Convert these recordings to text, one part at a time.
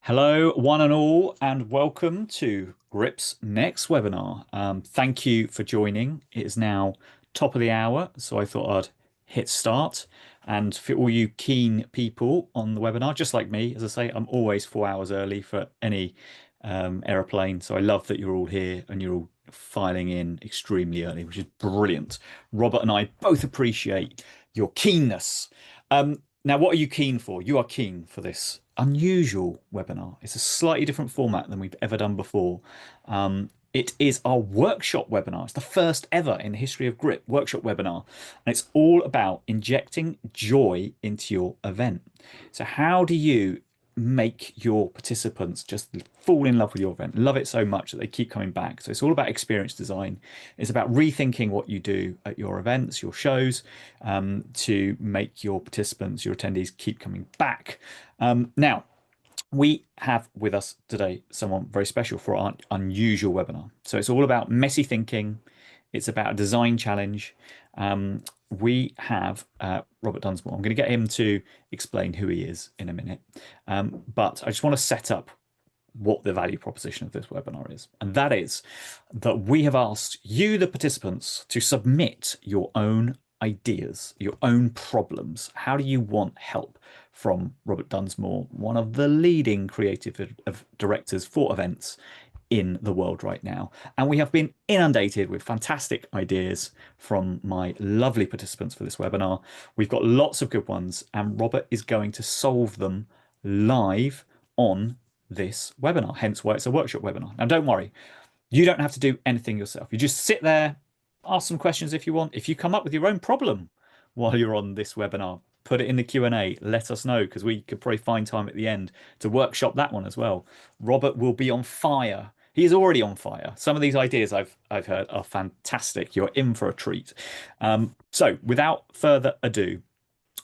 Hello, one and all, and welcome to Grip's next webinar. Thank you for joining. It is now top of the hour, so I thought I'd hit start. And for all you keen people on the webinar, just like me, as I say, I'm always 4 hours early for any aeroplane. So I love that you're all here and you're all filing in extremely early, which is brilliant. Robert and I both appreciate your keenness. Now, what are you keen for? You are keen for this unusual webinar. It's a slightly different format than we've ever done before. It is our workshop webinar. It's the first ever in the history of Grip workshop webinar. And it's all about injecting joy into your event. So how do you make your participants just fall in love with your event, love it so much that they keep coming back? So it's all about experience design. It's about rethinking what you do at your events, your shows, to make your participants, your attendees keep coming back. Now, we have with us today someone very special for our unusual webinar. So it's all about messy thinking. It's about a design challenge. We have Robert Dunsmore. I'm going to get him to explain who he is in a minute. But I just want to set up what the value proposition of this webinar is. And that is that we have asked you, the participants, to submit your own ideas, your own problems. How do you want help from Robert Dunsmore, one of the leading creative directors for events in the world right now? And we have been inundated with fantastic ideas from my lovely participants for this webinar. We've got lots of good ones, and Robert is going to solve them live on this webinar, hence why it's a workshop webinar. Now, don't worry, you don't have to do anything yourself. You just sit there, ask some questions if you want. If you come up with your own problem while you're on this webinar, put it in the Q&A, let us know, because we could probably find time at the end to workshop that one as well. Robert will be on fire. He is already on fire. Some of these ideas I've heard are fantastic. You're in for a treat. So without further ado,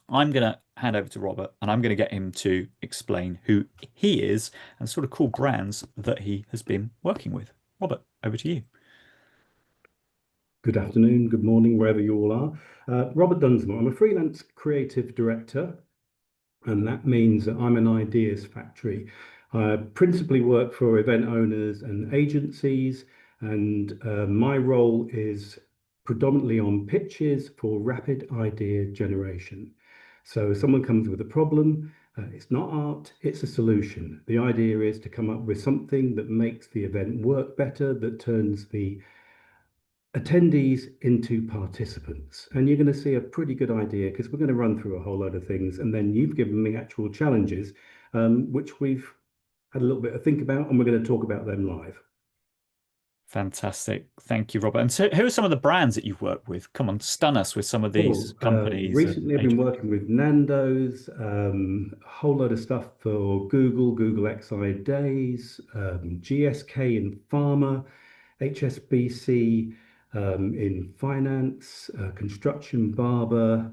I'm going to hand over to Robert, and I'm going to get him to explain who he is and sort of cool brands that he has been working with. Robert, over to you. Good afternoon, good morning, wherever you all are. Robert Dunsmore. I'm a freelance creative director, and that means that I'm an ideas factory. I principally work for event owners and agencies, and my role is predominantly on pitches for rapid idea generation. So if someone comes with a problem, it's not art, it's a solution. The idea is to come up with something that makes the event work better, that turns the attendees into participants. And you're going to see a pretty good idea, because we're going to run through a whole load of things, and then you've given me actual challenges, which we've had a little bit of think about, and we're going to talk about them live. Fantastic. Thank you, Robert. And so who are some of the brands that you've worked with? Come on, stun us with some of these companies. Recently, I've been working with Nando's, a whole load of stuff for Google XI Days, GSK in pharma, HSBC in finance, construction, barber,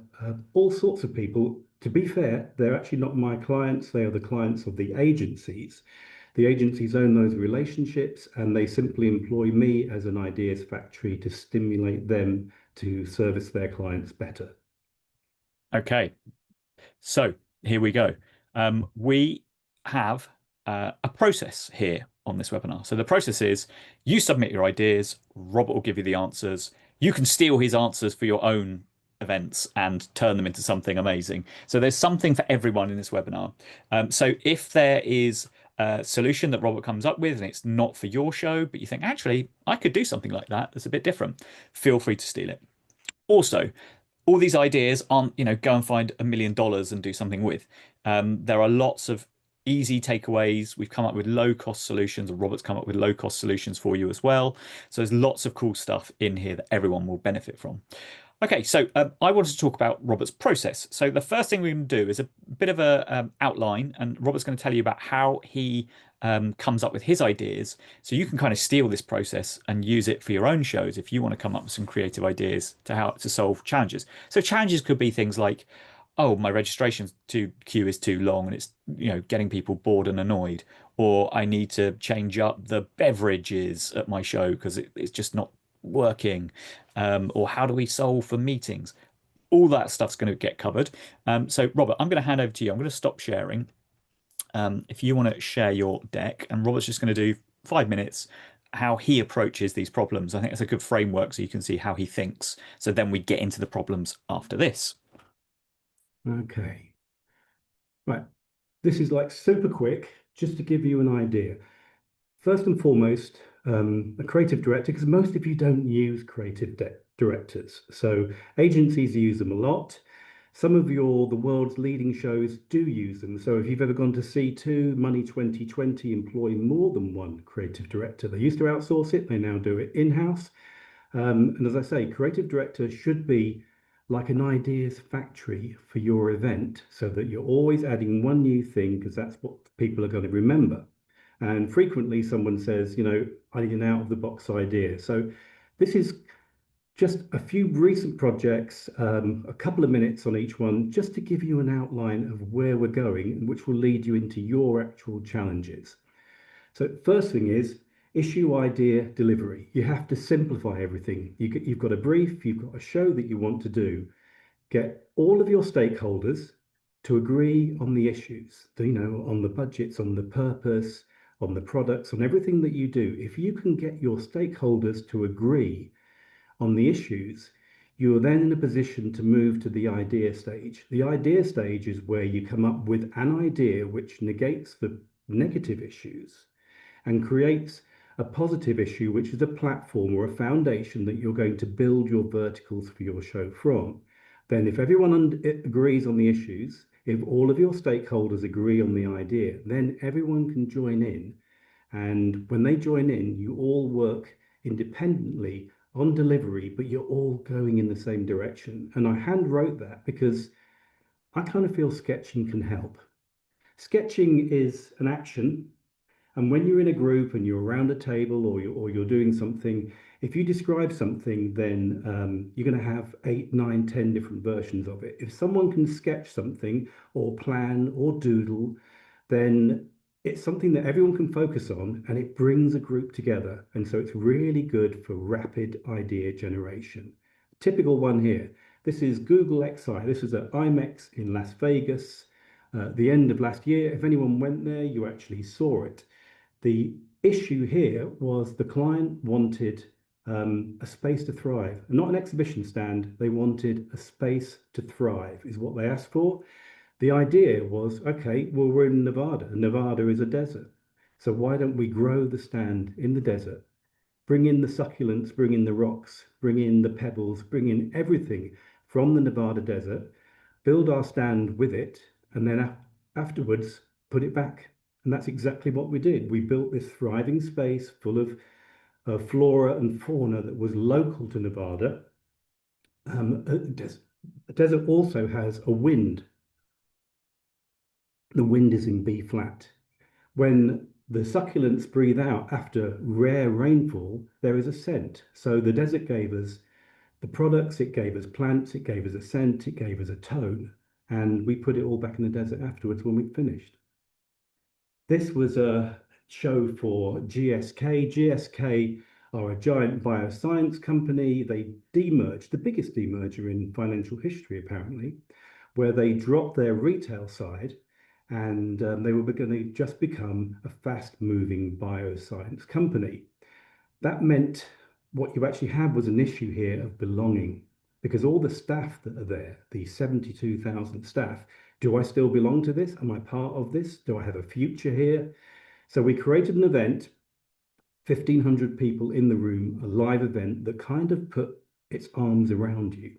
all sorts of people. To be fair, they're actually not my clients. They are the clients of the agencies. The agencies own those relationships, and they simply employ me as an ideas factory to stimulate them to service their clients better. Okay, so here we go. We have a process here on this webinar. So the process is you submit your ideas, Robert will give you the answers. You can steal his answers for your own events and turn them into something amazing. So there's something for everyone in this webinar. So if there is a solution that Robert comes up with and it's not for your show, but you think, actually, I could do something like that that's a bit different, feel free to steal it. Also, all these ideas aren't, go and find $1 million and do something with. There are lots of easy takeaways. We've come up with low-cost solutions, or Robert's come up with low-cost solutions for you as well. So there's lots of cool stuff in here that everyone will benefit from. Okay, so I wanted to talk about Robert's process. So the first thing we're going to do is a bit of a outline, and Robert's going to tell you about how he comes up with his ideas. So you can kind of steal this process and use it for your own shows if you want to come up with some creative ideas to how to solve challenges. So challenges could be things like, oh, my registration queue is too long and it's getting people bored and annoyed, or I need to change up the beverages at my show because it's just not working, or how do we solve for meetings? All that stuff's going to get covered. So Robert, I'm going to hand over to you. I'm going to stop sharing. if you want to share your deck, and Robert's just going to do 5 minutes, how he approaches these problems. I think it's a good framework so you can see how he thinks. So then we get into the problems after this. Okay. Right. This is like super quick, just to give you an idea. First and foremost, a creative director, because most of you don't use directors. So agencies use them a lot. Some of the world's leading shows do use them. So if you've ever gone to C2, Money 2020 employ more than one creative director. They used to outsource it, they now do it in-house. And as I say, creative director should be like an ideas factory for your event so that you're always adding one new thing because that's what people are going to remember. And frequently someone says, I need an out of the box idea. So this is just a few recent projects, a couple of minutes on each one, just to give you an outline of where we're going, which will lead you into your actual challenges. So first thing is issue, idea, delivery. You have to simplify everything. You've got a brief, you've got a show that you want to do. Get all of your stakeholders to agree on the issues, on the budgets, on the purpose, on the products, on everything that you do. If you can get your stakeholders to agree on the issues, you're then in a position to move to the idea stage. The idea stage is where you come up with an idea which negates the negative issues and creates a positive issue, which is a platform or a foundation that you're going to build your verticals for your show from. Then, if everyone agrees on the issues, if all of your stakeholders agree on the idea, then everyone can join in. And when they join in, you all work independently on delivery, but you're all going in the same direction. And I hand wrote that because I kind of feel sketching can help. Sketching is an action, and when you're in a group and you're around a table or you're doing something, if you describe something, then you're going to have 8, 9, 10 different versions of it. If someone can sketch something or plan or doodle, then it's something that everyone can focus on and it brings a group together. And so it's really good for rapid idea generation. Typical one here. This is Google XI. This is at IMEX in Las Vegas. The end of last year. If anyone went there, you actually saw it. The issue here was the client wanted a space to thrive, not an exhibition stand. They wanted a space to thrive, is what they asked for. The idea was, okay, well, we're in Nevada. Nevada is a desert. So why don't we grow the stand in the desert? Bring in the succulents, bring in the rocks, bring in the pebbles, bring in everything from the Nevada desert, build our stand with it, and then afterwards put it back. And that's exactly what we did. We built this thriving space full of flora and fauna that was local to Nevada. A desert also has a wind. The wind is in B flat. When the succulents breathe out after rare rainfall, there is a scent. So the desert gave us the products, it gave us plants, it gave us a scent, it gave us a tone. And we put it all back in the desert afterwards when we finished. This was a show for GSK. GSK are a giant bioscience company. They demerged, the biggest demerger in financial history, apparently, where they dropped their retail side and they were going to just become a fast-moving bioscience company. That meant what you actually had was an issue here of belonging, because all the staff that are there, the 72,000 staff, do I still belong to this? Am I part of this? Do I have a future here? So we created an event, 1,500 people in the room, a live event that kind of put its arms around you.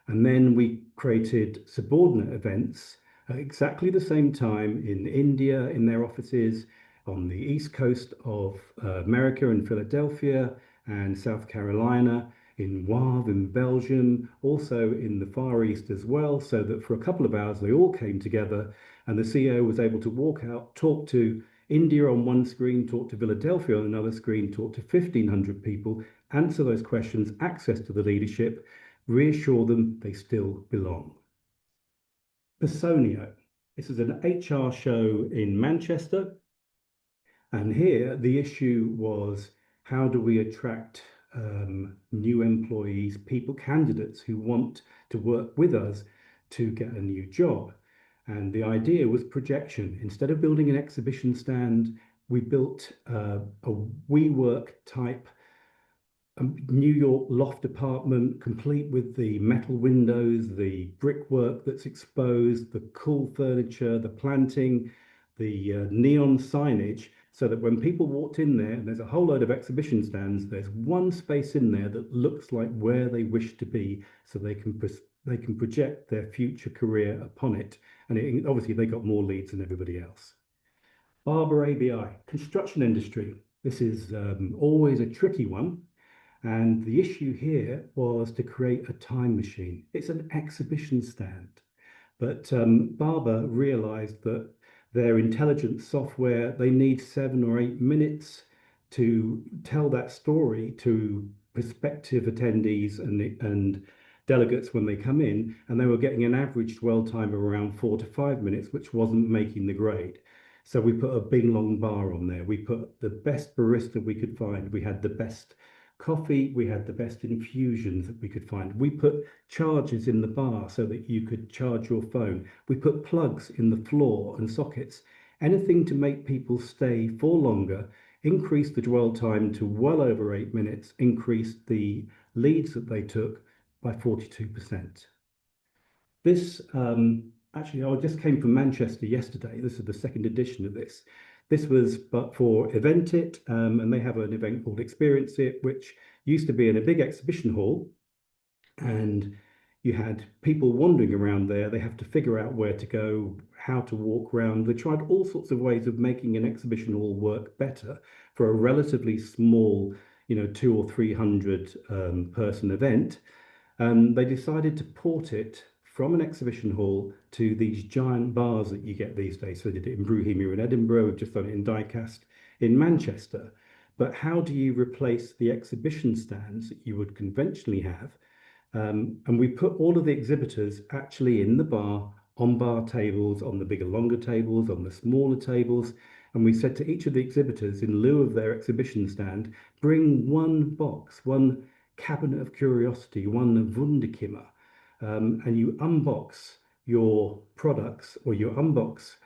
And then we created subordinate events at exactly the same time in India, in their offices, on the east coast of America in Philadelphia and South Carolina, in Wavre in Belgium, also in the Far East as well, so that for a couple of hours they all came together and the CEO was able to walk out, talk to India on one screen, talk to Philadelphia on another screen, talk to 1,500 people, answer those questions, access to the leadership, reassure them they still belong. Personio. This is an HR show in Manchester. And here the issue was, how do we attract new employees, candidates who want to work with us to get a new job? And the idea was projection. Instead of building an exhibition stand, we built a WeWork type New York loft apartment, complete with the metal windows, the brickwork that's exposed, the cool furniture, the planting, the neon signage, so that when people walked in there, and there's a whole load of exhibition stands, there's one space in there that looks like where they wish to be, so they can project their future career upon it. And obviously, they got more leads than everybody else. Barber ABI, construction industry. This is always a tricky one. And the issue here was to create a time machine. It's an exhibition stand. But Barber realized that their intelligent software, they need 7 or 8 minutes to tell that story to prospective attendees and delegates when they come in. And they were getting an average dwell time of around 4 to 5 minutes, which wasn't making the grade. So we put a big long bar on there. We put the best barista we could find. We had the best coffee, we had the best infusions that we could find. We put chargers in the bar so that you could charge your phone. We put plugs in the floor and sockets. Anything to make people stay for longer, increase the dwell time to well over 8 minutes, increase the leads that they took by 42%. This actually, I just came from Manchester yesterday. This is the second edition of this. This was but for Event It, and they have an event called Experience It, which used to be in a big exhibition hall, and you had people wandering around there. They have to figure out where to go, how to walk around. They tried all sorts of ways of making an exhibition hall work better for a relatively small, 200 or 300 person event. They decided to port it from an exhibition hall to these giant bars that you get these days. So they did it in Brewhemia in Edinburgh. We've just done it in Diecast in Manchester. But how do you replace the exhibition stands that you would conventionally have? And we put all of the exhibitors actually in the bar, on bar tables, on the bigger, longer tables, on the smaller tables. And we said to each of the exhibitors, in lieu of their exhibition stand, bring one box, one cabinet of curiosity, one Wunderkimmer, and you unbox your products or you unbox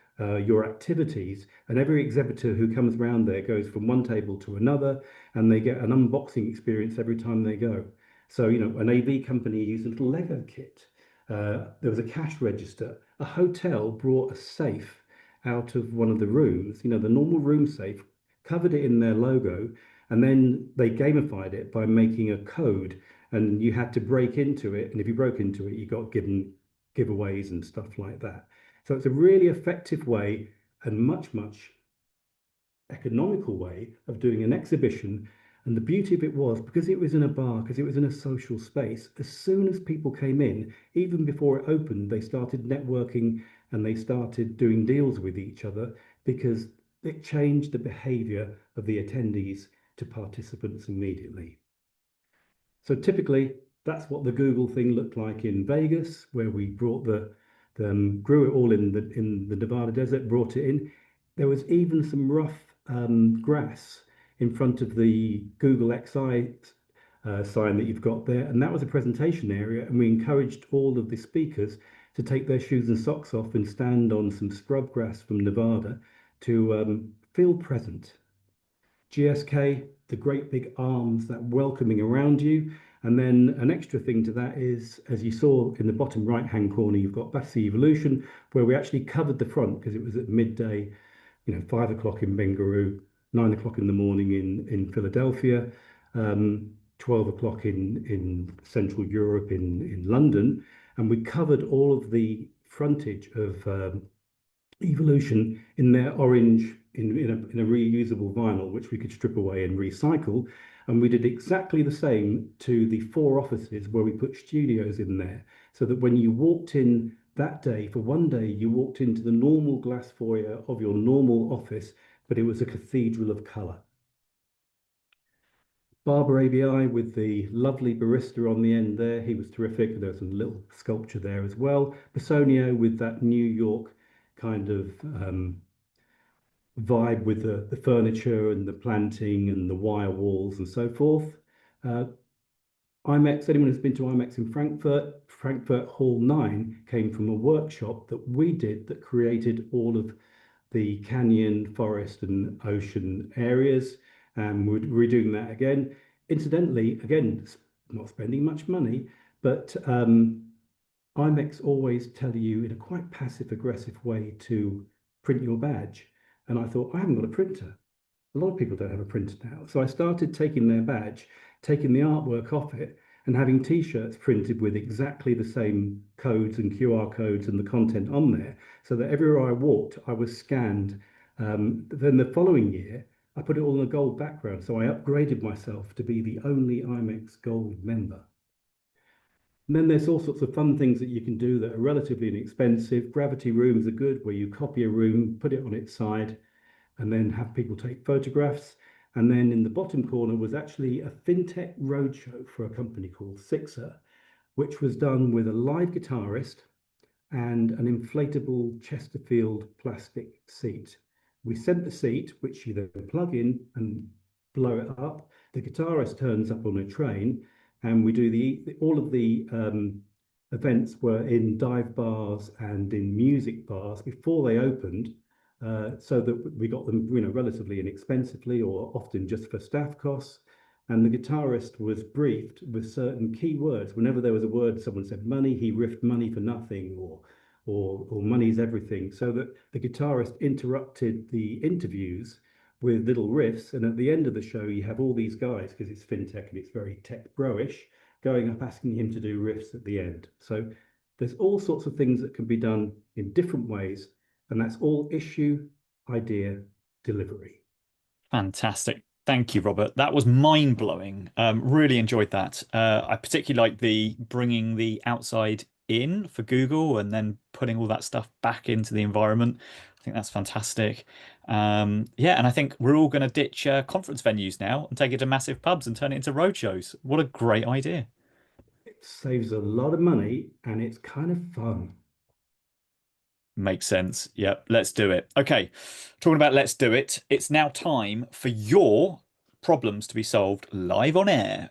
your activities, and every exhibitor who comes around there goes from one table to another, and they get an unboxing experience every time they go. So, an AV company used a little Lego kit. There was a cash register. A hotel brought a safe out of one of the rooms, the normal room safe, covered it in their logo, and then they gamified it by making a code, and you had to break into it. And if you broke into it, you got given giveaways and stuff like that. So it's a really effective way and much economical way of doing an exhibition. And the beauty of it was, because it was in a bar, because it was in a social space, as soon as people came in, even before it opened, they started networking and they started doing deals with each other, because it changed the behavior of the attendees to participants immediately. So typically, that's what the Google thing looked like in Vegas, where we brought grew it all in the Nevada desert, brought it in. There was even some rough grass in front of the Google XI sign that you've got there, and that was a presentation area. And we encouraged all of the speakers to take their shoes and socks off and stand on some scrub grass from Nevada to feel present. GSK, the great big arms, that welcoming around you. And then an extra thing to that is, as you saw in the bottom right-hand corner, you've got Battersea Evolution, where we actually covered the front because it was at midday, 5 o'clock in Bengaluru, 9 o'clock in the morning in Philadelphia, 12 o'clock in Central Europe in London. And we covered all of the frontage of Evolution in their orange, in a reusable vinyl, which we could strip away and recycle. And we did exactly the same to the 4 offices where we put studios in there, so that when you walked in that day, for one day, you walked into the normal glass foyer of your normal office, but it was a cathedral of color. Barber ABI with the lovely barista on the end there. He was terrific. There's a little sculpture there as well. Personio with that New York kind of vibe with the furniture and the planting and the wire walls and so forth. IMEX, anyone who's been to IMEX in Frankfurt Hall 9 came from a workshop that we did that created all of the canyon, forest, and ocean areas. And we're doing that again. Incidentally, again, not spending much money, but IMEX always tell you in a quite passive aggressive way to print your badge. And I thought, I haven't got a printer. A lot of people don't have a printer now. So I started taking their badge, taking the artwork off it, and having T-shirts printed with exactly the same codes and QR codes and the content on there, so that everywhere I walked, I was scanned. Then the following year, I put it all in a gold background. So I upgraded myself to be the only IMEX Gold member. And then there's all sorts of fun things that you can do that are relatively inexpensive. Gravity rooms are good, where you copy a room, put it on its side, and then have people take photographs. And then in the bottom corner was actually a fintech roadshow for a company called Sixer, which was done with a live guitarist and an inflatable Chesterfield plastic seat. We sent the seat, which you then plug in and blow it up. The guitarist turns up on a train, and we do all of the events were in dive bars and in music bars before they opened, so that we got them, relatively inexpensively or often just for staff costs. And the guitarist was briefed with certain key words. Whenever there was a word, someone said money, he riffed money for nothing, or money's everything. So that the guitarist interrupted the interviews with little riffs. And at the end of the show, you have all these guys, because it's fintech and it's very tech bro-ish, going up asking him to do riffs at the end. So there's all sorts of things that can be done in different ways. And that's all issue, idea, delivery. Fantastic. Thank you, Robert. That was mind-blowing. Really enjoyed that. I particularly like the bringing the outside in for Google and then putting all that stuff back into the environment. I think that's fantastic. Yeah, and I think we're all going to ditch conference venues now and take it to massive pubs and turn it into roadshows. What a great idea. It saves a lot of money and it's kind of fun. Makes sense. Yep, let's do it. Okay, talking about let's do it. It's now time for your problems to be solved live on air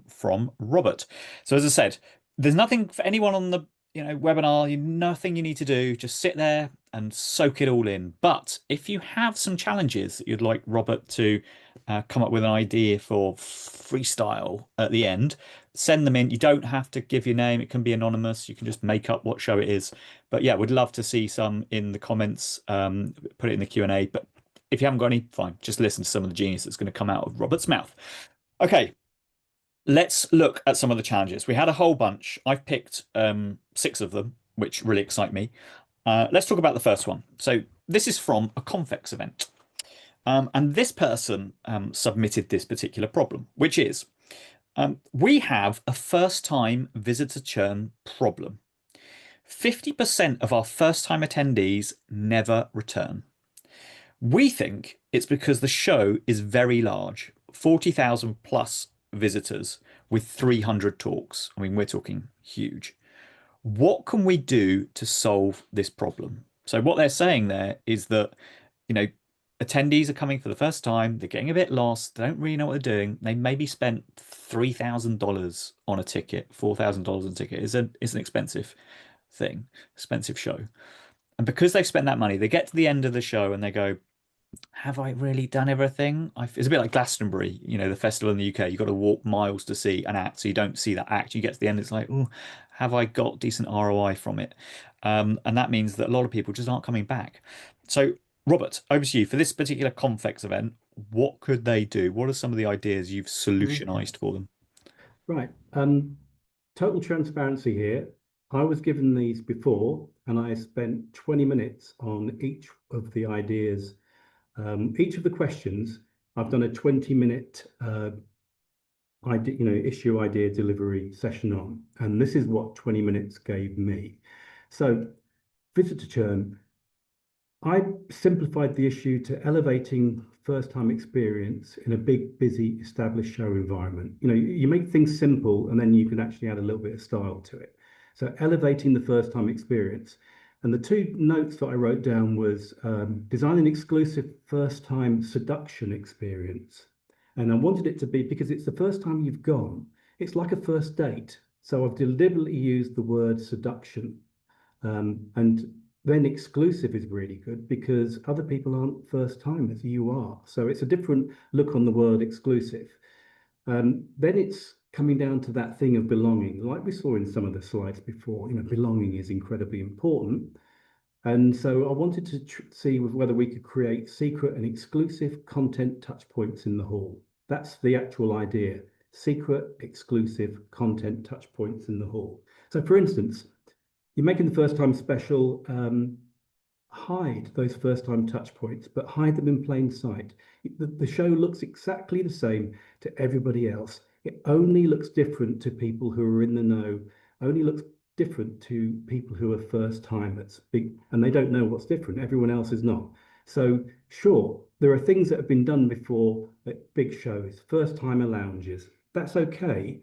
from Robert. So as I said, there's nothing for anyone on the webinar. Nothing you need to do. Just sit there and soak it all in. But if you have some challenges that you'd like Robert to come up with an idea for freestyle at the end, send them in. You don't have to give your name. It can be anonymous. You can just make up what show it is. But yeah, we'd love to see some in the comments. Put it in the Q&A. But if you haven't got any, fine. Just listen to some of the genius that's going to come out of Robert's mouth. Okay, let's look at some of the challenges. We had a whole bunch. I've picked 6 of them, which really excite me. Let's talk about the first one. So this is from a Convex event. And this person submitted this particular problem, which is we have a first-time visitor churn problem. 50% of our first-time attendees never return. We think it's because the show is very large, 40,000 plus visitors with 300 talks. I mean, we're talking huge. What can we do to solve this problem? So what they're saying there is that, attendees are coming for the first time, they're getting a bit lost, they don't really know what they're doing. They maybe spent $3,000 on a ticket, $4,000 on a ticket. It's an expensive thing, expensive show. And because they've spent that money, they get to the end of the show and they go, have I really done everything? It's a bit like Glastonbury, the festival in the UK. You've got to walk miles to see an act, so you don't see that act. You get to the end, it's like, oh, have I got decent ROI from it? And that means that a lot of people just aren't coming back. So, Robert, over to you. For this particular Confex event, what could they do? What are some of the ideas you've solutionized for them? Right. Total transparency here. I was given these before, and I spent 20 minutes on each of the ideas. Each of the questions, I've done a 20-minute issue idea delivery session on, and this is what 20 minutes gave me. So, visitor churn. I simplified the issue to elevating first-time experience in a big, busy, established show environment. You make things simple and then you can actually add a little bit of style to it. So elevating the first-time experience. And the 2 notes that I wrote down was design an exclusive first-time seduction experience. And I wanted it to be, because it's the first time you've gone, It's like a first date. So I've deliberately used the word seduction. And then exclusive is really good because other people aren't first timers, you are. So it's a different look on the word exclusive. Then it's coming down to that thing of belonging, like we saw in some of the slides before. Belonging is incredibly important. And so I wanted to see whether we could create secret and exclusive content touch points in the hall. That's the actual idea. Secret, exclusive content touch points in the hall. So for instance, you're making the first time special, hide those first time touch points, but hide them in plain sight. The show looks exactly the same to everybody else. It only looks different to people who are in the know, only looks different to people who are first timers, and they don't know what's different. Everyone else is not. So, sure, there are things that have been done before at big shows, first timer lounges. That's okay,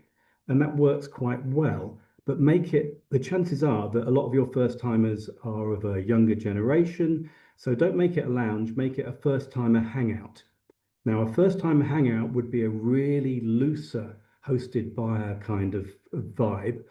and that works quite well. But the chances are that a lot of your first timers are of a younger generation. So don't make it a lounge, make it a first timer hangout. Now, a first time hangout would be a really looser, hosted by a kind of vibe.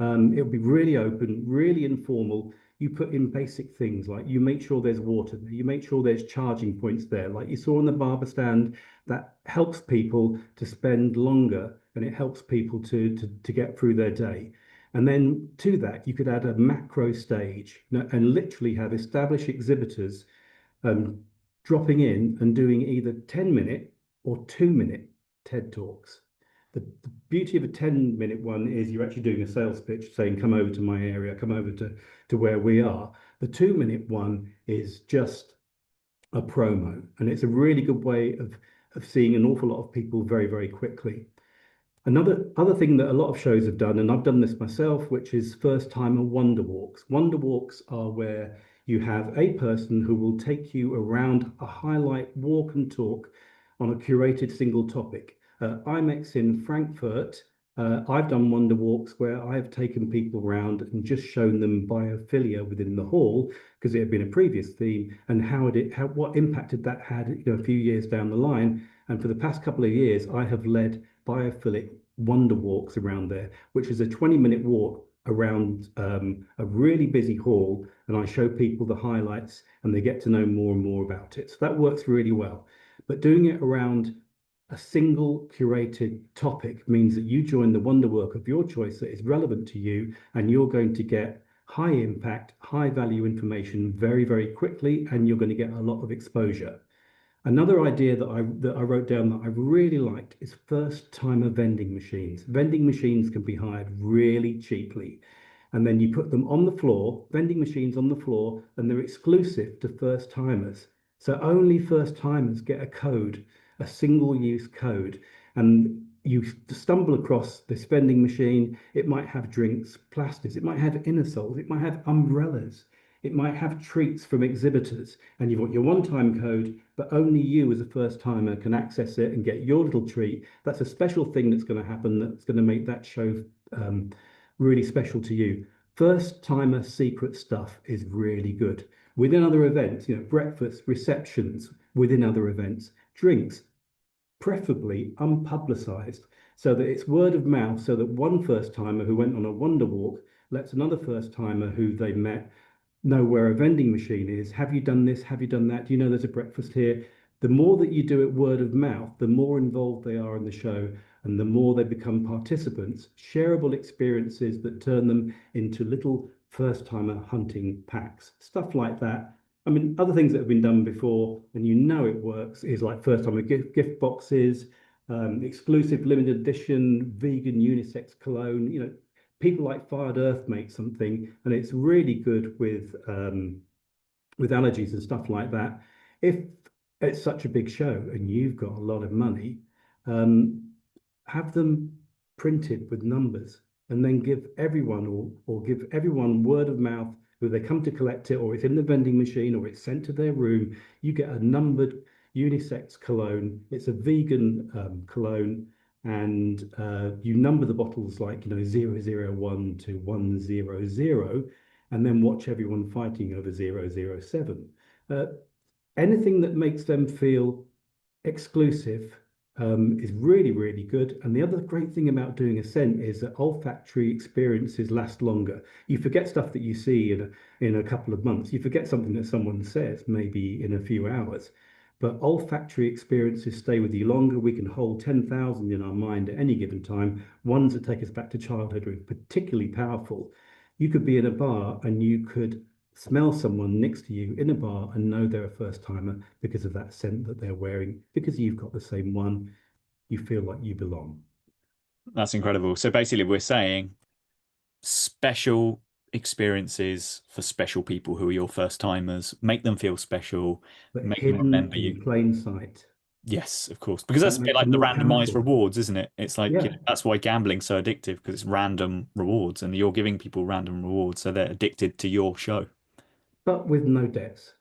It would be really open, really informal. You put in basic things like you make sure there's water there, you make sure there's charging points there, like you saw on the barber stand. That helps people to spend longer and it helps people to get through their day. And then to that, you could add a macro stage and literally have established exhibitors um, dropping in and doing either 10-minute or 2-minute TED Talks. The beauty of a 10-minute one is you're actually doing a sales pitch saying, come over to my area, come over to where we are. The 2-minute one is just a promo, and it's a really good way of seeing an awful lot of people very, very quickly. Another other thing that a lot of shows have done, and I've done this myself, which is first timer wonder walks. Wonder walks are where you have a person who will take you around a highlight walk and talk on a curated single topic. IMEX in Frankfurt, I've done wonder walks where I have taken people around and just shown them biophilia within the hall because it had been a previous theme and what impacted that had a few years down the line. And for the past couple of years, I have led biophilic wonder walks around there, which is a 20-minute walk around a really busy hall, and I show people the highlights and they get to know more and more about it. So that works really well. But doing it around a single curated topic means that you join the wonder work of your choice that is relevant to you, and you're going to get high impact, high value information very, very quickly, and you're going to get a lot of exposure. Another idea that I wrote down that I really liked is first timer vending machines. Vending machines can be hired really cheaply. And then you put them on the floor, vending machines on the floor, and they're exclusive to first timers. So only first timers get a code, a single use code. And you stumble across this vending machine. It might have drinks, plastics, it might have inner soles, it might have umbrellas. It might have treats from exhibitors, and you've got your one-time code, but only you as a first timer can access it and get your little treat. That's a special thing that's going to happen that's going to make that show really special to you. First timer secret stuff is really good. Within other events, breakfast, receptions, within other events, drinks, preferably unpublicized, so that it's word of mouth, so that one first timer who went on a wonder walk lets another first timer who they met know where a vending machine is. Have you done this? Have you done that? Do you know there's a breakfast here? The more that you do it word of mouth, the more involved they are in the show and the more they become participants, shareable experiences that turn them into little first timer hunting packs, stuff like that. I mean, other things that have been done before and it works is like first timer gift boxes, exclusive limited edition vegan unisex cologne. People like Fired Earth make something, and it's really good with allergies and stuff like that. If it's such a big show and you've got a lot of money, um, have them printed with numbers, and then give everyone or give everyone word of mouth who they come to collect it, or it's in the vending machine, or it's sent to their room. You get a numbered unisex cologne. It's a vegan cologne, and you number the bottles like 001 to 100, and then watch everyone fighting over 007. Anything that makes them feel exclusive is really, really good. And the other great thing about doing Ascent is that olfactory experiences last longer. You forget stuff that you see in a couple of months. You forget something that someone says maybe in a few hours. But olfactory experiences stay with you longer. We can hold 10,000 in our mind at any given time. Ones that take us back to childhood are particularly powerful. You could be in a bar and you could smell someone next to you in a bar and know they're a first timer because of that scent that they're wearing, because you've got the same one. You feel like you belong. That's incredible. So basically, we're saying special experiences for special people who are your first timers. Make them feel special. But Make them hidden remember you. in plain sight. Yes, of course, because that's That a bit makes like them the more randomized powerful. rewards, isn't it? It's like, Yeah, that's why gambling's so addictive because it's random rewards, and you're giving people random rewards, so they're addicted to your show. but with no debts.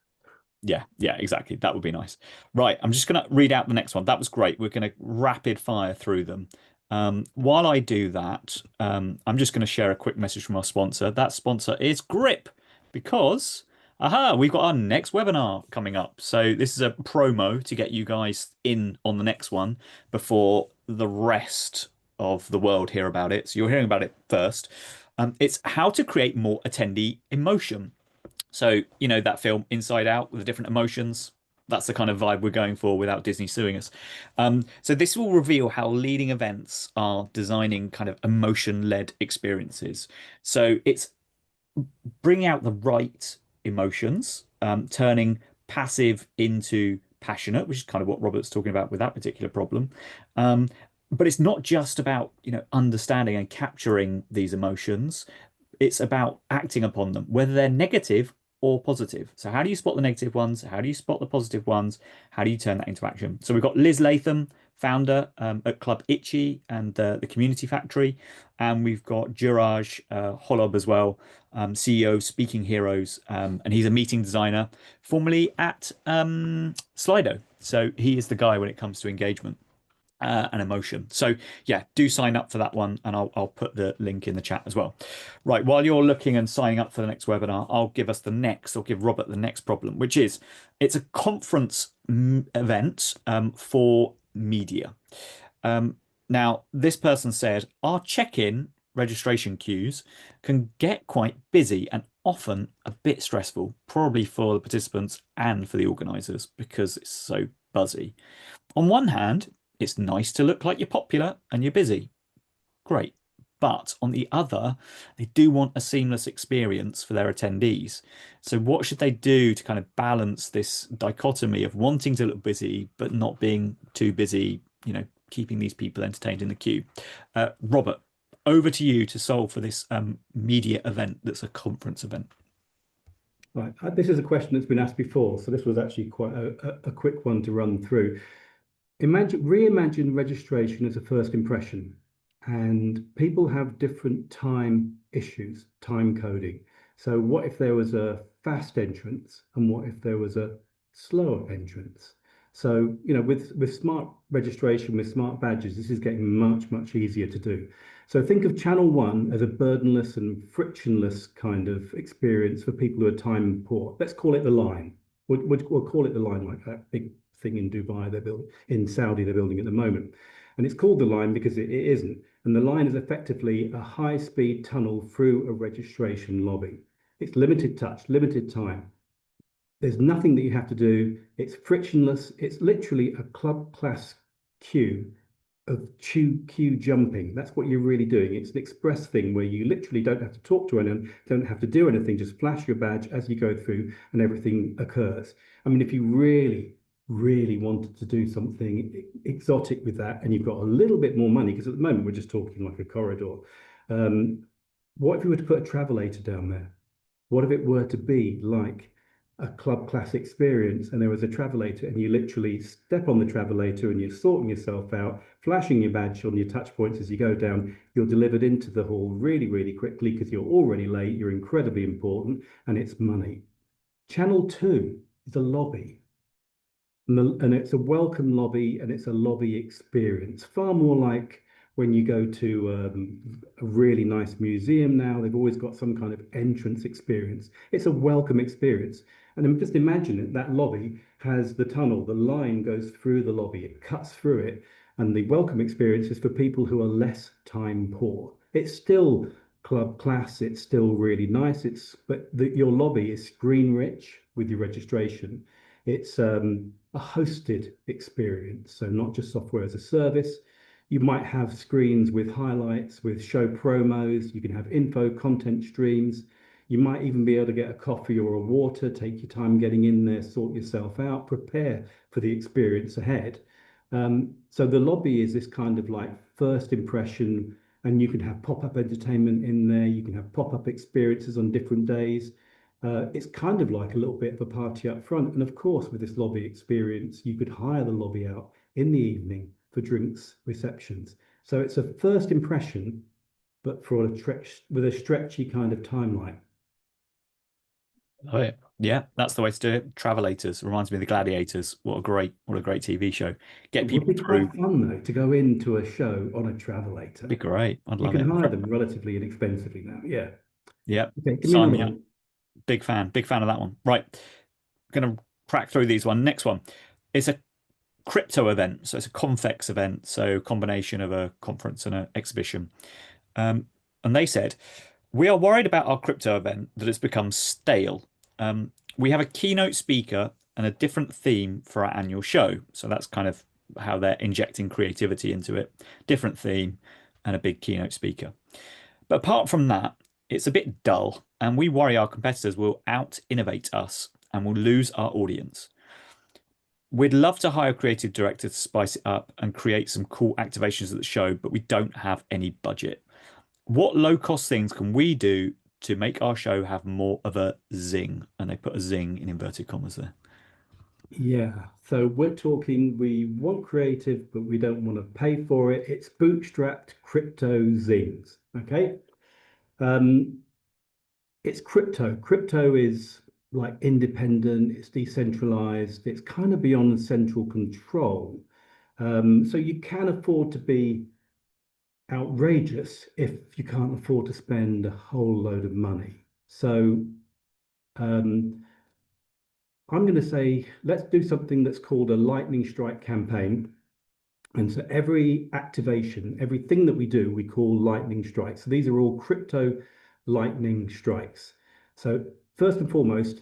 Yeah, yeah, exactly. That would be nice. Right, I'm just going to read out the next one. That was great. We're going to rapid fire through them. While I do that, I'm just going to share a quick message from our sponsor. That sponsor is Grip because, we've got our next webinar coming up. So this is a promo to get you guys in on the next one before the rest of the world hear about it. So you're hearing about it first. It's how to create more attendee emotion. So, that film Inside Out with the different emotions. That's the kind of vibe we're going for without Disney suing us. So this will reveal how leading events are designing kind of emotion-led experiences. So it's bringing out the right emotions, turning passive into passionate, which is kind of what Robert's talking about with that particular problem. Um, but it's not just about, understanding and capturing these emotions. It's about acting upon them, whether they're negative or positive. So how do you spot the negative ones? How do you spot the positive ones? How do you turn that into action? So we've got Liz Latham, founder at Club Itchy and the Community Factory. And we've got Juraj Holob as well, CEO of Speaking Heroes. And he's a meeting designer, formerly at Slido. So he is the guy when it comes to engagement and emotion. So yeah, do sign up for that one, and I'll put the link in the chat as well. Right, while you're looking and signing up for the next webinar, I'll give Robert the next problem, which is it's a conference event for media. Now, this person said our check-in registration queues can get quite busy and often a bit stressful, probably for the participants and for the organisers because it's so buzzy. On one hand, it's nice to look like you're popular and you're busy. Great. But on the other, they do want a seamless experience for their attendees. So, what should they do to kind of balance this dichotomy of wanting to look busy but not being too busy, keeping these people entertained in the queue? Robert, over to you to solve for this media event that's a conference event. Right. This is a question that's been asked before, so this was actually quite a quick one to run through. Reimagine registration as a first impression, and people have different time issues, time coding. So what if there was a fast entrance, and what if there was a slower entrance? So, with smart registration, with smart badges, this is getting much, much easier to do. So think of Channel One as a burdenless and frictionless kind of experience for people who are time poor. Let's call it the line. We'll call it the line, like that big thing in Dubai they're building, in Saudi they're building at the moment. And it's called the line because it isn't. And the line is effectively a high-speed tunnel through a registration lobby. It's limited touch, limited time. There's nothing that you have to do. It's frictionless. It's literally a club class queue of queue jumping. That's what you're really doing. It's an express thing where you literally don't have to talk to anyone, don't have to do anything, just flash your badge as you go through and everything occurs. I mean, if you really, really wanted to do something exotic with that and you've got a little bit more money, because at the moment we're just talking like a corridor. What if you were to put a travelator down there? What if it were to be like a club class experience and there was a travelator and you literally step on the travelator and you're sorting yourself out, flashing your badge on your touch points as you go down, you're delivered into the hall really, really quickly because you're already late, you're incredibly important, and it's money. Channel 2 is a lobby. And it's a welcome lobby and it's a lobby experience, far more like when you go to a really nice museum now. They've always got some kind of entrance experience. It's a welcome experience. And then just imagine it, that lobby has the tunnel, the line goes through the lobby, it cuts through it. And the welcome experience is for people who are less time poor. It's still club class, it's still really nice. Your lobby is screen rich with your registration. It's a hosted experience, so not just software as a service. You might have screens with highlights, with show promos. You can have info content streams. You might even be able to get a coffee or a water, take your time getting in there, sort yourself out, prepare for the experience ahead. So the lobby is this kind of like first impression, and you can have pop-up entertainment in there. You can have pop-up experiences on different days. It's kind of like a little bit of a party up front. And of course, with this lobby experience, you could hire the lobby out in the evening for drinks, receptions. So it's a first impression, but with a stretchy kind of timeline. Oh, yeah. Yeah, that's the way to do it. Travelators reminds me of the Gladiators. What a great TV show. Get It would people be through. quite fun though to go into a show on a travelator. Be great. I'd You love can it. hire them relatively inexpensively now. Yeah. Yeah, Okay, give me sign another me up. one. Big fan of that one. Right, gonna crack through these one. Next one. It's a crypto event, so it's a Confex event, so combination of a conference and an exhibition. Um, and they said, we are worried about our crypto event that it's become stale. We have a keynote speaker and a different theme for our annual show. So that's kind of how they're injecting creativity into it. Different theme and a big keynote speaker. But apart from that, it's a bit dull, and we worry our competitors will out innovate us and will lose our audience. We'd love to hire a creative director to spice it up and create some cool activations at the show, but we don't have any budget. What low cost things can we do to make our show have more of a zing? And they put a zing in inverted commas there. Yeah. So we're talking, we want creative, but we don't want to pay for it. It's bootstrapped crypto zings. Okay. Um, it's crypto. Crypto is like independent, it's decentralized, it's kind of beyond central control. So you can afford to be outrageous if you can't afford to spend a whole load of money. So um, I'm going to say let's do something that's called a lightning strike campaign. And so every activation, everything that we do, we call lightning strikes. So these are all crypto lightning strikes. So first and foremost,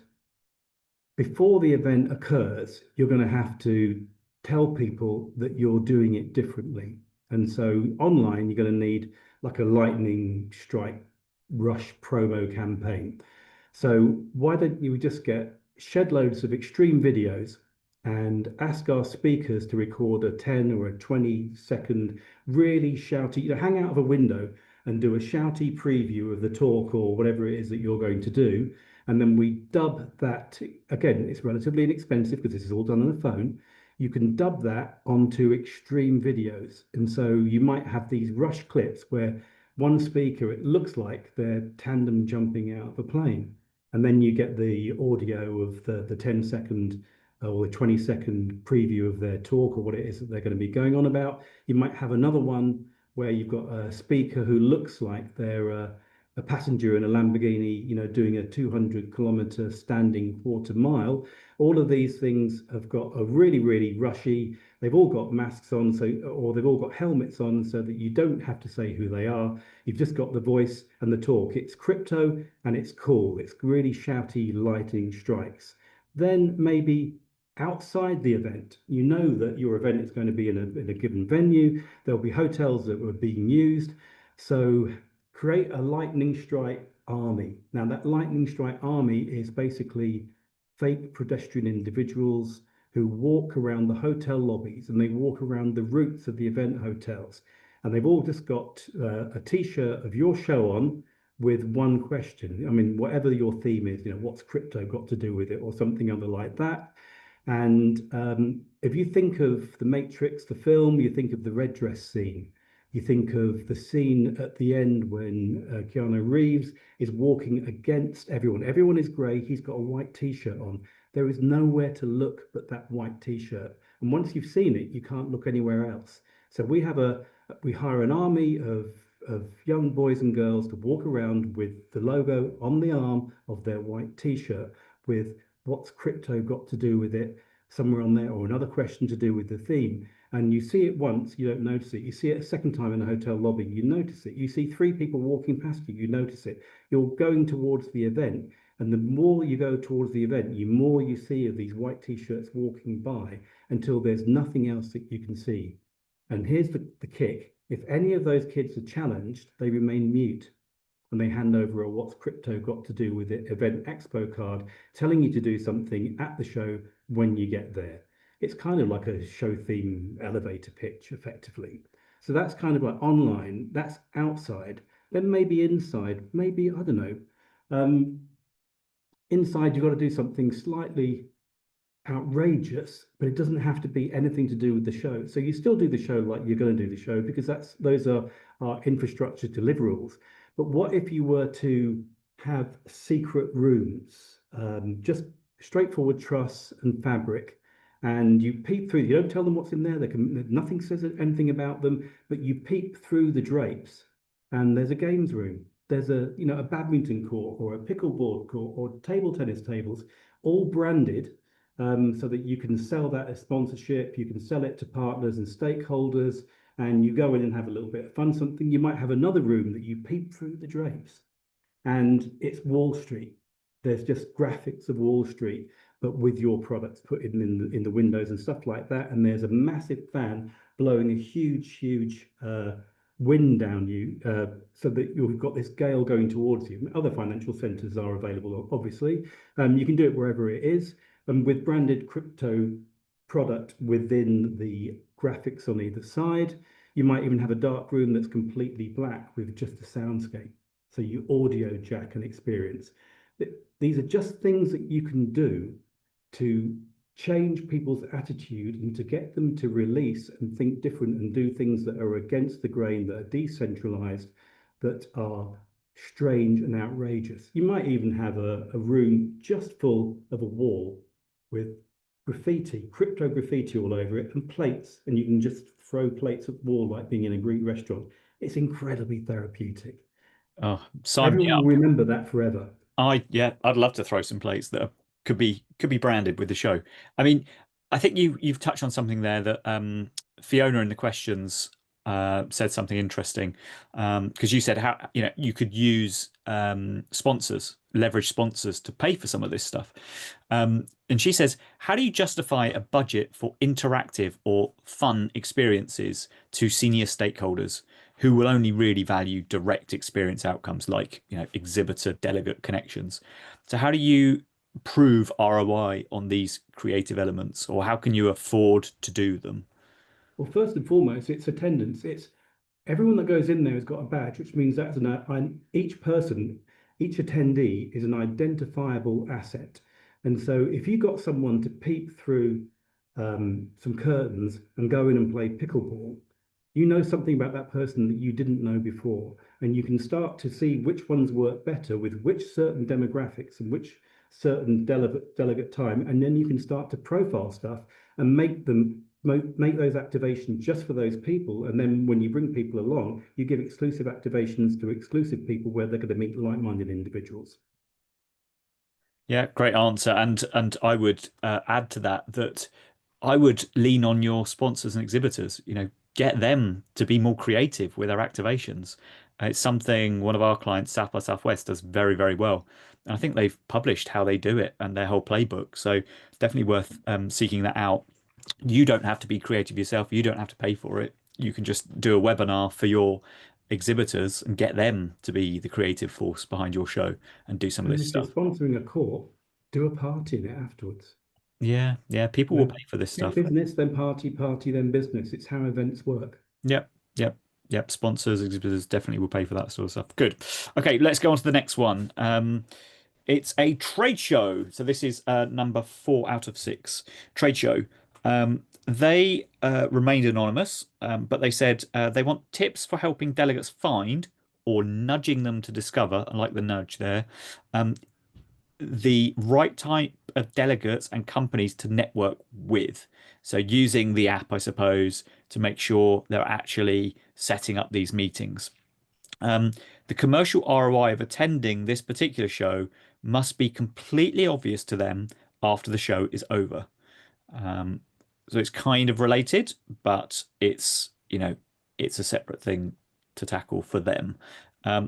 before the event occurs, you're going to have to tell people that you're doing it differently. And so online, you're going to need like a lightning strike rush promo campaign. So why don't you just get shed loads of extreme videos and ask our speakers to record a 10 or a 20-second really shouty, hang out of a window and do a shouty preview of the talk or whatever it is that you're going to do. And then we dub that, again, it's relatively inexpensive because this is all done on a phone. You can dub that onto extreme videos. And so you might have these rush clips where one speaker, it looks like they're tandem jumping out of a plane. And then you get the audio of the 10-second or the 20-second preview of their talk or what it is that they're going to be going on about. You might have another one where you've got a speaker who looks like they're a passenger in a Lamborghini, doing a 200-kilometer standing quarter mile. All of these things have got a really, really rushy. They've all got masks on, or they've all got helmets on, so that you don't have to say who they are. You've just got the voice and the talk. It's crypto and it's cool. It's really shouty lightning strikes. Then maybe outside the event, you know that your event is going to be in a given venue. There'll be hotels that were being used. So create a lightning strike army. Now, that lightning strike army is basically fake pedestrian individuals who walk around the hotel lobbies and they walk around the routes of the event hotels. And they've all just got a t-shirt of your show on with one question. I mean, whatever your theme is, what's crypto got to do with it or something other like that. And if you think of The Matrix, the film, you think of the red dress scene. You think of the scene at the end when Keanu Reeves is walking against everyone. Everyone is grey. He's got a white t-shirt on. There is nowhere to look but that white t-shirt. And once you've seen it, you can't look anywhere else. So we hire an army of young boys and girls to walk around with the logo on the arm of their white t-shirt with what's crypto got to do with it somewhere on there, or another question to do with the theme. And you see it once, you don't notice it. You see it a second time in a hotel lobby, you notice it. You see three people walking past you, you notice it. You're going towards the event, and the more you go towards the event, the more you see of these white t-shirts walking by until there's nothing else that you can see. And here's the kick. If any of those kids are challenged, they remain mute and they hand over a "What's Crypto Got to Do with It" event expo card telling you to do something at the show when you get there. It's kind of like a show theme elevator pitch, effectively. So that's kind of like online, that's outside. Then maybe inside, maybe, I don't know. Um, Inside, you've got to do something slightly outrageous, but it doesn't have to be anything to do with the show. So you still do the show like you're going to do the show because those are our infrastructure deliverables. But what if you were to have secret rooms, just straightforward truss and fabric, and you peep through? You don't tell them what's in there. Nothing says anything about them, but you peep through the drapes, and there's a games room. There's a badminton court or a pickleball court or table tennis tables, all branded so that you can sell that as sponsorship, you can sell it to partners and stakeholders, and you go in and have a little bit of fun. Something you might have another room that you peep through the drapes, and it's Wall Street. There's just graphics of Wall Street, but with your products put in the windows and stuff like that. And there's a massive fan blowing a huge wind down you, so that you've got this gale going towards you. Other financial centers are available, obviously. You can do it wherever it is, and with branded crypto product within the graphics on either side. You might even have a dark room that's completely black with just a soundscape. So you audio jack an experience. These are just things that you can do to change people's attitude and to get them to release and think different and do things that are against the grain, that are decentralized, that are strange and outrageous. You might even have a room just full of a wall with graffiti, crypto graffiti all over it, and plates, and you can just throw plates at the wall like being in a Greek restaurant. It's incredibly therapeutic. Oh, sign me Everyone will up. remember that forever. Yeah, I'd love to throw some plates that could be branded with the show. I mean, I think you've touched on something there that Fiona in the questions said something interesting, because you said how you could use sponsors, leverage sponsors to pay for some of this stuff. And she says, how do you justify a budget for interactive or fun experiences to senior stakeholders who will only really value direct experience outcomes like, exhibitor delegate connections? So how do you prove ROI on these creative elements, or how can you afford to do them? Well, first and foremost, it's attendance. It's everyone that goes in there has got a badge, which means that's each person, each attendee is an identifiable asset. And so if you got someone to peep through some curtains and go in and play pickleball, you know something about that person that you didn't know before. And you can start to see which ones work better with which certain demographics and which certain delegate time. And then you can start to profile stuff and make those activations just for those people. And then when you bring people along, you give exclusive activations to exclusive people where they're going to meet like-minded individuals. Yeah, great answer. And I would add to that I would lean on your sponsors and exhibitors. Get them to be more creative with their activations. It's something one of our clients, South by Southwest, does very, very well. And I think they've published how they do it and their whole playbook. So definitely worth seeking that out. You don't have to be creative yourself. You don't have to pay for it. You can just do a webinar for your exhibitors and get them to be the creative force behind your show and do some of And this if you're stuff. sponsoring a court, do a party in it afterwards. Yeah, yeah, people You will know, pay for this get stuff. business, then party, party, then business. It's how events work. Yep, yep, yep. Sponsors, exhibitors definitely will pay for that sort of stuff. Good. Okay, let's go on to the next one. It's a trade show. So this is number 4 out of 6 trade show. They remained anonymous, but they said they want tips for helping delegates find or nudging them to discover, I like the nudge there, um, the right type of delegates and companies to network with. So using the app, I suppose, to make sure they're actually setting up these meetings. Um, the commercial ROI of attending this particular show must be completely obvious to them after the show is over. Um, So it's kind of related, but it's a separate thing to tackle for them.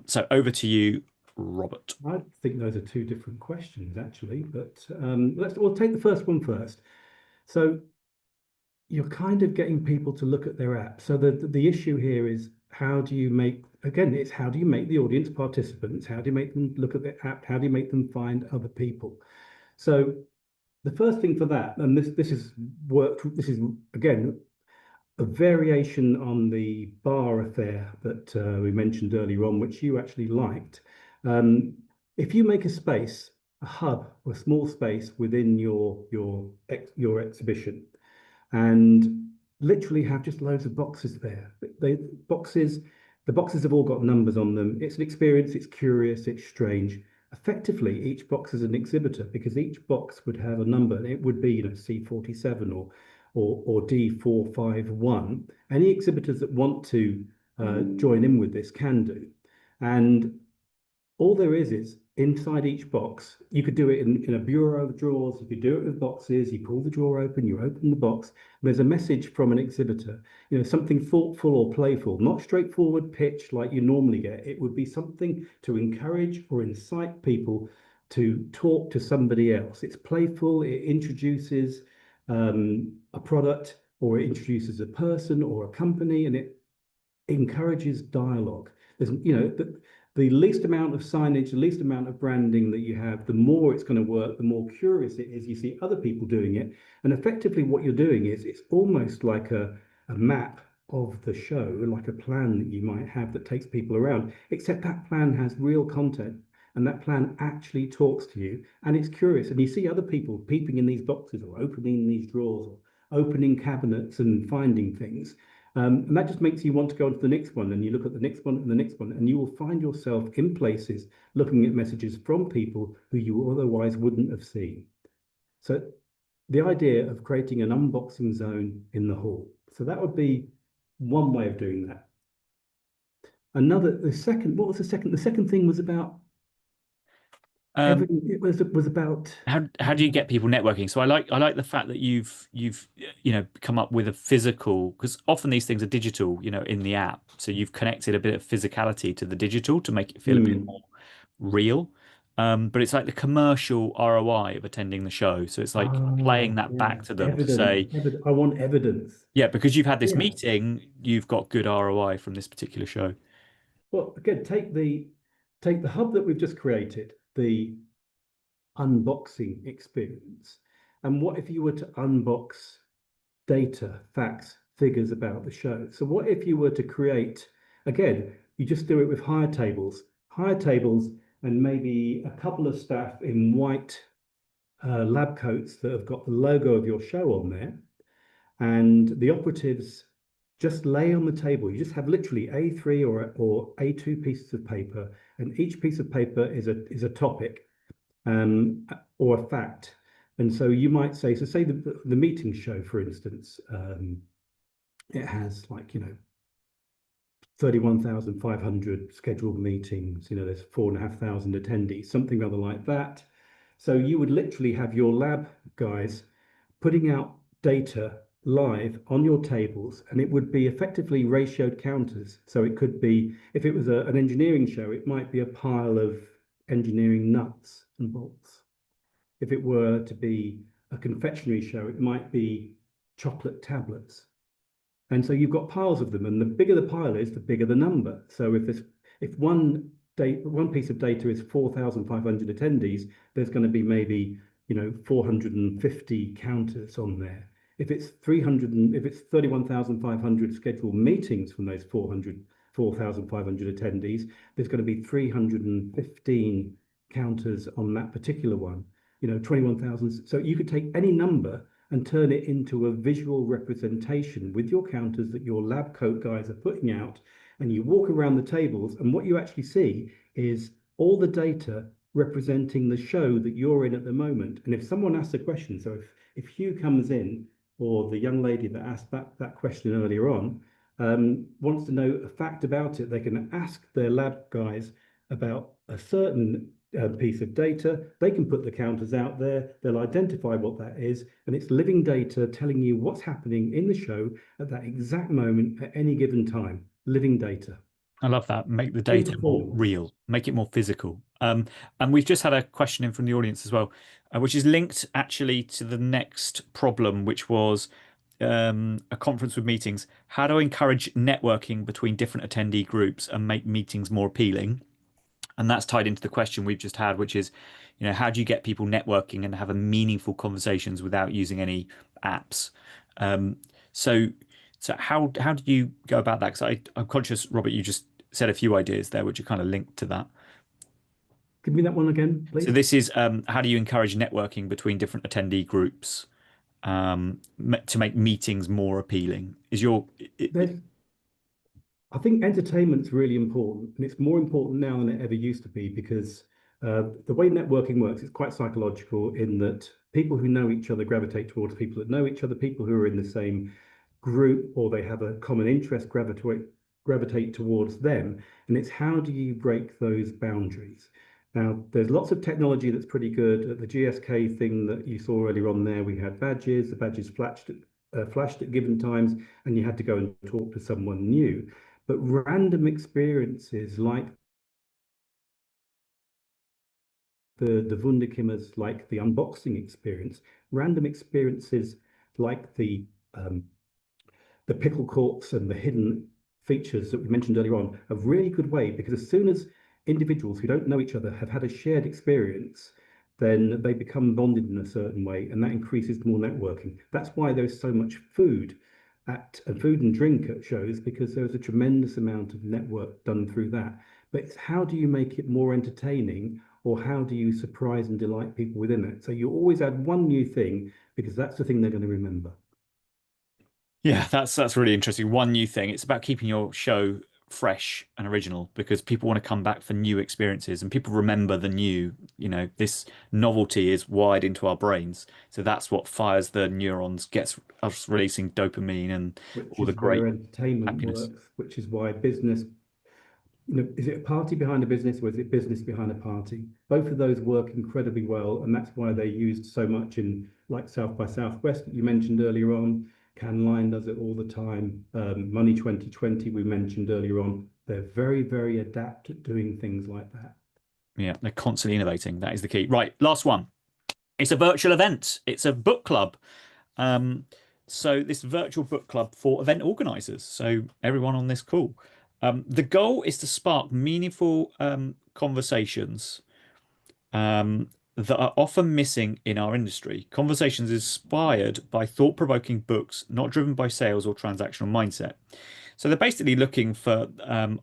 So over to you, Robert. I think those are two different questions, actually, but we'll take the first one first. So you're kind of getting people to look at their app. So the issue here is how do you make, again, it's how do you make the audience participants? How do you make them look at the app? How do you make them find other people? So the first thing for that, and this is worked, this is again a variation on the bar affair that we mentioned earlier on, which you actually liked. Um, if you make a space, a hub, or a small space within your exhibition, and literally have just loads of boxes there. The boxes have all got numbers on them. It's an experience, it's curious, it's strange. Effectively, each box is an exhibitor because each box would have a number. It would be, C47 or D451. Any exhibitors that want to join in with this can do. And all there is inside each box, you could do it in a bureau of drawers, you could do it with boxes, you pull the drawer open, you open the box, there's a message from an exhibitor, something thoughtful or playful, not straightforward pitch like you normally get. It would be something to encourage or incite people to talk to somebody else. It's playful, it introduces a product, or it introduces a person or a company, and it encourages dialogue. There's, the least amount of signage, the least amount of branding that you have, the more it's going to work, the more curious it is. You see other people doing it. And effectively what you're doing is it's almost like a map of the show, like a plan that you might have that takes people around, except that plan has real content. And that plan actually talks to you and it's curious. And you see other people peeping in these boxes or opening these drawers or opening cabinets and finding things. And that just makes you want to go on to the next one, and you look at the next one and the next one, and you will find yourself in places looking at messages from people who you otherwise wouldn't have seen. So the idea of creating an unboxing zone in the hall. So that would be one way of doing that. What was the second? The second thing was about Um, everything. It was about how do you get people networking? So I like the fact that you've come up with a physical, because often these things are digital, in the app. So you've connected a bit of physicality to the digital to make it feel a bit more real. But it's like the commercial ROI of attending the show. So it's like playing that yeah, back to them to evidence. say, I want evidence. yeah, because you've had this Yeah. meeting, you've got good ROI from this particular show. Well, again, take the hub that we've just created, the unboxing experience, and what if you were to unbox data, facts, figures about the show? So what if you were to create, again, you just do it with hire tables, and maybe a couple of staff in white lab coats that have got the logo of your show on there, and the operatives just lay on the table. You just have literally A3 or A2 pieces of paper, and each piece of paper is a topic or a fact. And so you might say, so say the meeting show, for instance, it has 31,500 scheduled meetings. There's 4,500 attendees, something rather like that. So you would literally have your lab guys putting out data live on your tables, and it would be effectively ratioed counters. So it could be, if it was an engineering show, it might be a pile of engineering nuts and bolts. If it were to be a confectionery show, it might be chocolate tablets. And so you've got piles of them, and the bigger the pile is, the bigger the number. So if one piece of data is 4,500 attendees, there's going to be maybe 450 counters on there. If it's 31,500 scheduled meetings from those 4,500 attendees, there's going to be 315 counters on that particular one. 21,000. So you could take any number and turn it into a visual representation with your counters that your lab coat guys are putting out. And you walk around the tables, and what you actually see is all the data representing the show that you're in at the moment. And if someone asks a question, so if Hugh comes in, or the young lady that asked that question earlier on, wants to know a fact about it, they can ask their lab guys about a certain piece of data. They can put the counters out there. They'll identify what that is, and it's living data telling you what's happening in the show at that exact moment at any given time. Living data I love that. Make the in data more performance. real, make it more physical. And we've just had a question in from the audience as well, which is linked actually to the next problem, which was a conference with meetings. How to encourage networking between different attendee groups and make meetings more appealing? And that's tied into the question we've just had, which is, how do you get people networking and having meaningful conversations without using any apps? Um, so, so how do you go about that? Because I'm conscious, Robert, you just said a few ideas there, which are kind of linked to that. Give me that one again, So please. this is how do you encourage networking between different attendee groups to make meetings more appealing? Is your There's I think entertainment's really important, and it's more important now than it ever used to be because the way networking works is quite psychological in that people who know each other gravitate towards people that know each other, people who are in the same group or they have a common interest gravitate towards them. And it's how do you break those boundaries? Now, there's lots of technology that's pretty good. At the GSK thing that you saw earlier on there, we had badges. The badges flashed at given times, and you had to go and talk to someone new. But random experiences like the Wunderkimmers, like the unboxing experience, random experiences like um, the pickle courts and the hidden features that we mentioned earlier on, a really good way because as soon as individuals who don't know each other have had a shared experience, then they become bonded in a certain way, and that increases more networking. That's why there's so much food at food and drink at shows because there's a tremendous amount of network done through that. But it's how do you make it more entertaining, or how do you surprise and delight people within it? So you always add one new thing because that's the thing they're going to remember. Yeah, that's really interesting. One new thing. It's about keeping your show fresh and original because people want to come back for new experiences and people remember the new. This novelty is wired into our brains. So that's what fires the neurons, gets us releasing dopamine and Which all the is where great entertainment happiness. works, which is why business, is it a party behind a business or is it business behind a party? Both of those work incredibly well, and that's why they're used so much in like South by Southwest that you mentioned earlier on. Canline does it all the time. Money 2020 we mentioned earlier on. They're very, very adept at doing things like that. Yeah, they're constantly innovating. That is the key. Right, last one. It's a virtual event. It's a book club. Um, so this virtual book club for event organizers. So everyone on this call. The goal is to spark meaningful conversations that are often missing in our industry. Conversations inspired by thought-provoking books, not driven by sales or transactional mindset. So they're basically looking for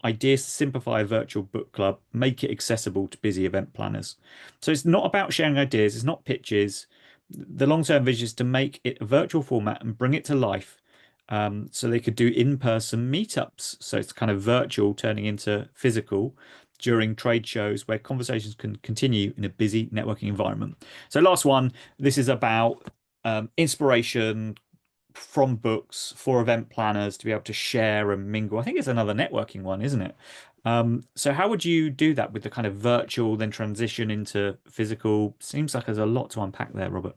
ideas to simplify a virtual book club, make it accessible to busy event planners. So it's not about sharing ideas, it's not pitches. The long-term vision is to make it a virtual format and bring it to life. So they could do in-person meetups. So it's kind of virtual turning into physical during trade shows where conversations can continue in a busy networking environment. So last one, this is about inspiration from books for event planners to be able to share and mingle. I think it's another networking one, isn't it? So how would you do that with the kind of virtual, then transition into physical? Seems like there's a lot to unpack there, Robert.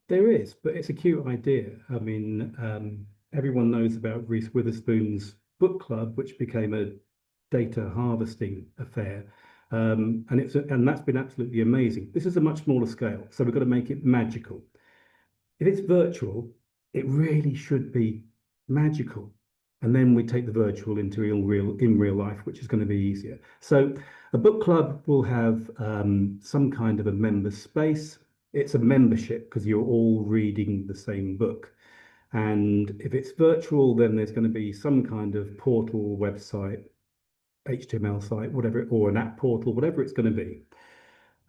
There is, but it's a cute idea. I mean, everyone knows about Reese Witherspoon's book club, which became a data harvesting affair. And that's been absolutely amazing. This is a much smaller scale, so we've got to make it magical. If it's virtual, it really should be magical. And then we take the virtual into in real life, which is going to be easier. So a book club will have some kind of a member space. It's a membership because you're all reading the same book. And if it's virtual, then there's going to be some kind of portal, website, HTML site, whatever, or an app portal, whatever it's going to be.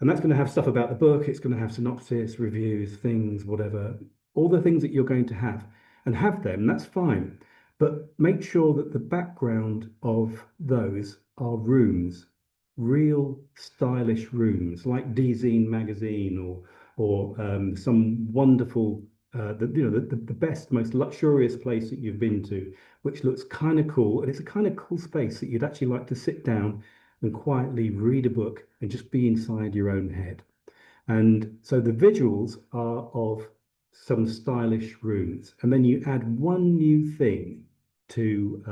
And that's going to have stuff about the book. It's going to have synopsis, reviews, things, whatever, all the things that you're going to have and have them. That's fine. But make sure that the background of those are rooms, real stylish rooms like DZine magazine or some wonderful, the best, most luxurious place that you've been to, which looks kind of cool. And it's a kind of cool space that you'd actually like to sit down and quietly read a book and just be inside your own head. And so the visuals are of some stylish rooms, and then you add one new thing to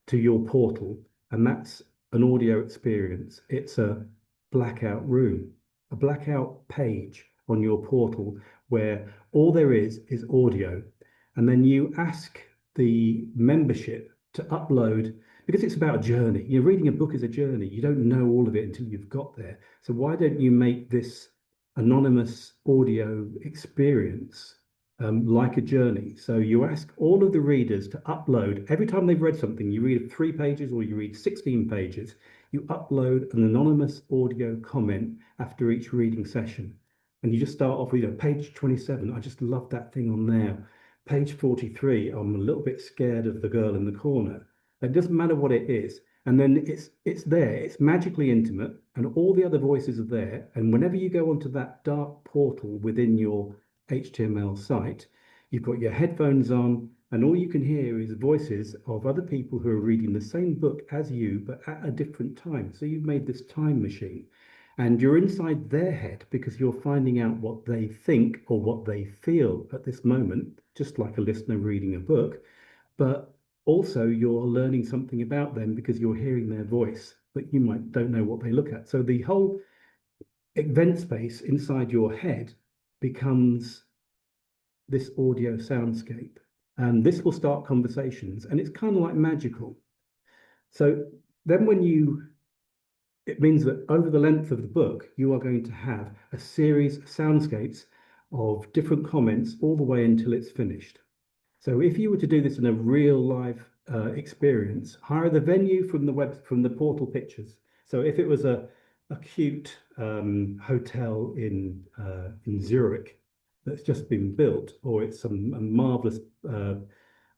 to your portal, and that's an audio experience. It's a blackout room, a blackout page on your portal where all there is audio. And then you ask the membership to upload, because it's about a journey. You know, reading a book is a journey. You don't know all of it until you've got there. So why don't you make this anonymous audio experience like a journey? So you ask all of the readers to upload, every time they've read something, you read 3 pages or you read 16 pages, you upload an anonymous audio comment after each reading session. And you just start off with, page 27. I just love that thing on there. Page 43, I'm a little bit scared of the girl in the corner. It doesn't matter what it is. And then it's there, it's magically intimate, and all the other voices are there. And whenever you go onto that dark portal within your HTML site, you've got your headphones on, and all you can hear is voices of other people who are reading the same book as you, but at a different time. So you've made this time machine, and you're inside their head because you're finding out what they think or what they feel at this moment, just like a listener reading a book. But also you're learning something about them because you're hearing their voice, but you might don't know what they look at. So the whole event space inside your head becomes this audio soundscape, and this will start conversations, and it's kind of like magical. So then it means that over the length of the book, you are going to have a series of soundscapes of different comments all the way until it's finished. So if you were to do this in a real life experience, hire the venue from the portal pictures. So if it was a cute hotel in Zurich that's just been built, or it's a marvelous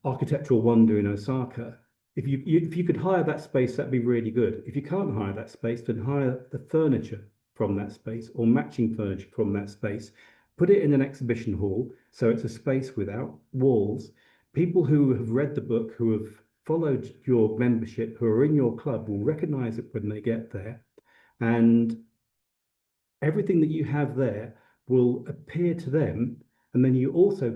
architectural wonder in Osaka, if you could hire that space, that'd be really good. If you can't hire that space, then hire the furniture from that space or matching furniture from that space. Put it in an exhibition hall, so it's a space without walls. People who have read the book, who have followed your membership, who are in your club, will recognize it when they get there. And everything that you have there will appear to them. And then you also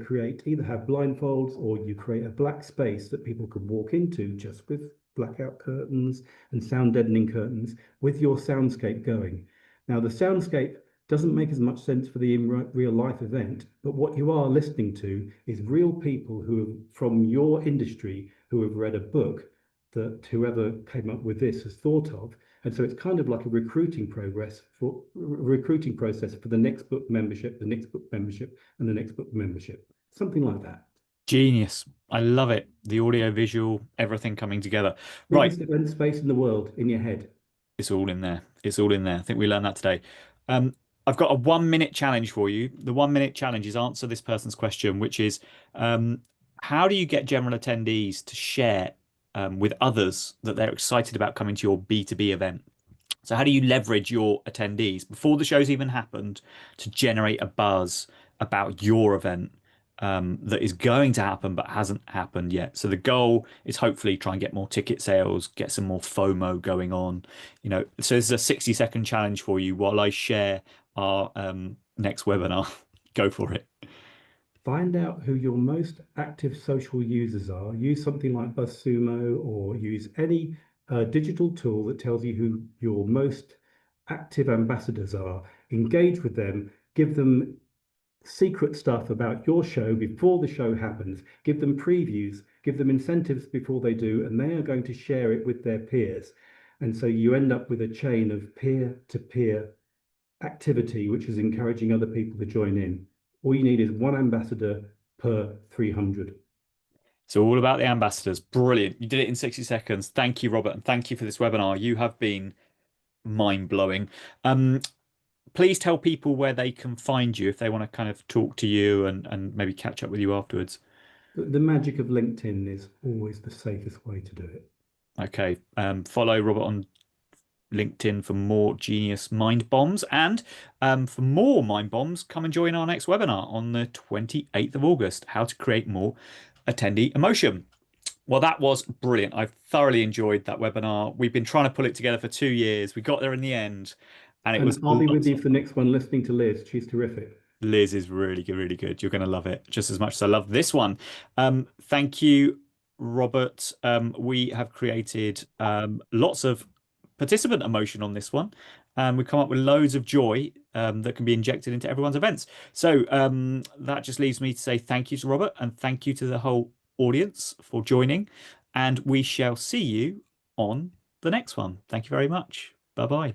either have blindfolds or you create a black space that people could walk into just with blackout curtains and sound deadening curtains with your soundscape going. Now, the soundscape doesn't make as much sense for the real life event, but what you are listening to is real people from your industry who have read a book that whoever came up with this has thought of. And so it's kind of like a recruiting process for the next book membership, the next book membership, and the next book membership. Something like that. Genius. I love it. The audio, visual, everything coming together. Right. Biggest event space in the world in your head. It's all in there. It's all in there. I think we learned that today. Um, I've got a 1 minute challenge for you. The 1 minute challenge is answer this person's question, which is how do you get general attendees to share with others that they're excited about coming to your B2B event? So how do you leverage your attendees before the show's even happened to generate a buzz about your event that is going to happen but hasn't happened yet? So the goal is hopefully try and get more ticket sales, get some more FOMO going on. So this is a 60-second challenge for you while I share our next webinar. Go for it. Find out who your most active social users are. Use something like BuzzSumo or use any digital tool that tells you who your most active ambassadors are. Engage with them, give them secret stuff about your show before the show happens, give them previews, give them incentives before they do, and they are going to share it with their peers. And so you end up with a chain of peer-to-peer activity, which is encouraging other people to join in. All you need is one ambassador per 300. It's all about the ambassadors. Brilliant. You did it in 60 seconds. Thank you, Robert, and thank you for this webinar. You have been mind-blowing. Please tell people where they can find you if they want to kind of talk to you and maybe catch up with you afterwards. The magic of LinkedIn is always the safest way to do it. Okay. Follow Robert on LinkedIn for more genius mind bombs. And for more mind bombs, come and join our next webinar on the 28th of August, how to create more attendee emotion. Well, that was brilliant. I've thoroughly enjoyed that webinar. We've been trying to pull it together for 2 years. We got there in the end, and it was And I'll be with lots you of for the next one, listening to Liz. She's terrific. Liz is really good, really good. You're going to love it just as much as I love this one. Thank you, Robert. We have created lots of participant emotion on this one. We've come up with loads of joy that can be injected into everyone's events. So that just leaves me to say thank you to Robert and thank you to the whole audience for joining. And we shall see you on the next one. Thank you very much. Bye bye.